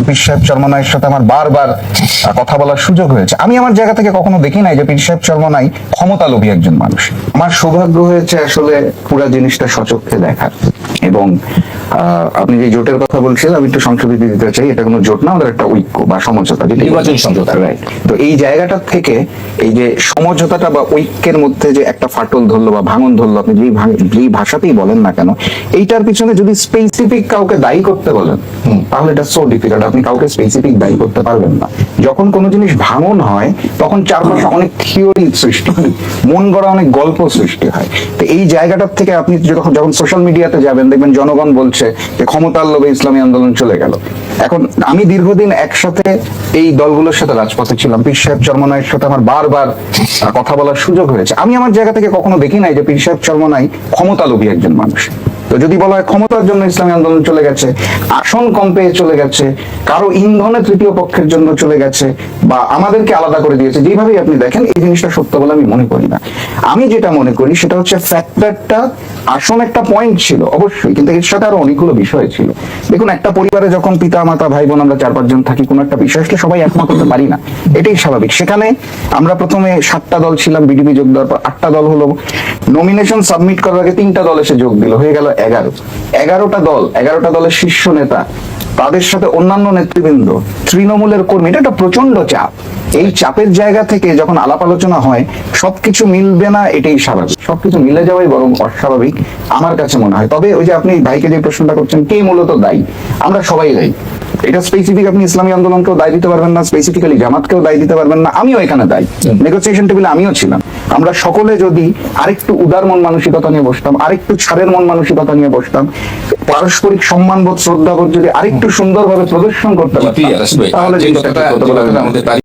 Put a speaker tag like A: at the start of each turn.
A: পীর সাহেব চরমনাইয়ের সাথে আমার বারবার কথা বলার সুযোগ হয়েছে। আমি আমার জায়গা থেকে কখনো দেখি নাই যে পীর সাহেব চরমনাই ক্ষমতালোভী একজন মানুষ। আমার সৌভাগ্য হয়েছে আসলে পুরো জিনিসটা সচক্ষে দেখার। এবং আপনি যে জোটের কথা বলছিলেন, আমি একটু সংশোধিত দিতে চাই, এটা কোনো জোট না, আমাদের একটা ঐক্য বা সমঝোতা,
B: নির্বাচন সমঝোতা,
A: রাইট। তো এই জায়গাটা থেকে এই যে সমঝোতাটা বা ঐক্যের মধ্যে যে একটা ফাটল ধরলো বা ভাঙন ধরলো, আপনি যেই ভাষাতেই বলেন না কেন, এইটার পিছনে যদি স্পেসিফিক কাউকে দায়ী করতে বলেন তাহলে এটা সো ডিফিকাল্ট। আপনি কাউকে স্পেসিফিক দায়ী করতে পারবেন না। যখন কোনো জিনিস ভাঙন হয় তখন চারপাশে অনেক থিওরি সৃষ্টি হয়, মন গড়া অনেক গল্প সৃষ্টি হয়। তো এই জায়গাটার থেকে আপনি যখন সোশ্যাল মিডিয়াতে যাবেন, দেখবেন জনগণ বলছে যে ক্ষমতার লোভে ইসলামী আন্দোলন চলে গেল। এখন আমি দীর্ঘদিন একসাথে এই দলগুলোর সাথে রাজপথে ছিলাম। পীর সাহেব চরমনাইয়ের সাথে আমার বারবার কথা বলার সুযোগ হয়েছে। আমি আমার জায়গা থেকে কখনো দেখি নাই যে পীর সাহেব চরমনাই ক্ষমতালোভী একজন মানুষ। তো যদি বলা হয় ক্ষমতার জন্য ইসলামী আন্দোলন চলে গেছে, আসন কম পেয়ে চলে গেছে, কারো ইন্ধনে তৃতীয় পক্ষের জন্য চলে গেছে, বা আমাদেরকে আলাদা করে দিয়েছে, যেভাবেই আপনি দেখেন, এই জিনিসটা সত্য বলে আমি মনে করি না। আমি যেটা মনে করি সেটা হচ্ছে ফ্যাক্টরটা, আসন একটা পয়েন্ট ছিল অবশ্যই, কিন্তু এর সাথে আরো অনেকগুলো বিষয় ছিল। দেখুন, একটা পরিবারে যখন পিতা মাতা ভাই বোন আমরা 4-5 জন থাকি, কোনো একটা বিষয় আসলে সবাই একমত হতে পারি না, এটাই স্বাভাবিক। সেখানে আমরা প্রথমে 7টা দল ছিলাম, বিডিপি যোগ দেওয়ার পর 8টা দল হলো, নমিনেশন সাবমিট করার আগে 3টা দল এসে যোগ দিল, হয়ে গেল 11টা দল, 11টা দলের শীর্ষ নেতা, তাদের সাথে অন্যান্য নেতৃবৃন্দ, তৃণমূলের কর্মী। এটা একটা প্রচন্ড চাপ। এই চাপের জায়গা থেকে যখন আলাপ আলোচনা হয়, সবকিছু মিলবে না এটাই স্বাভাবিক, সবকিছু মিলে যাওয়াই বরং অস্বাভাবিক আমার কাছে মনে হয়। তবে ওই যে আপনি ভাইকে যে প্রশ্নটা করছেন, কে মূলত দায়ী, আমরা সবাই দায়ী। এটা স্পেসিফিক আপনি ইসলামী আন্দোলনকেও দায় দিতে পারবেন না, স্পেসিফিক্যালি জামাতকেও দায় দিতে পারবেন না, আমিও এখানে দায়ী। নেগোসিয়েশন টেবিলে আমিও ছিলাম। আমরা সকলে যদি আরেকটু উদার মন মানসিকতা নিয়ে বসতাম, আরেকটু ছাড়ের মন মানসিকতা নিয়ে বসতাম, পারস্পরিক সম্মানবোধ শ্রদ্ধাবোধ যদি আরেকটু সুন্দরভাবে প্রদর্শন করতে পারতাম, তাহলে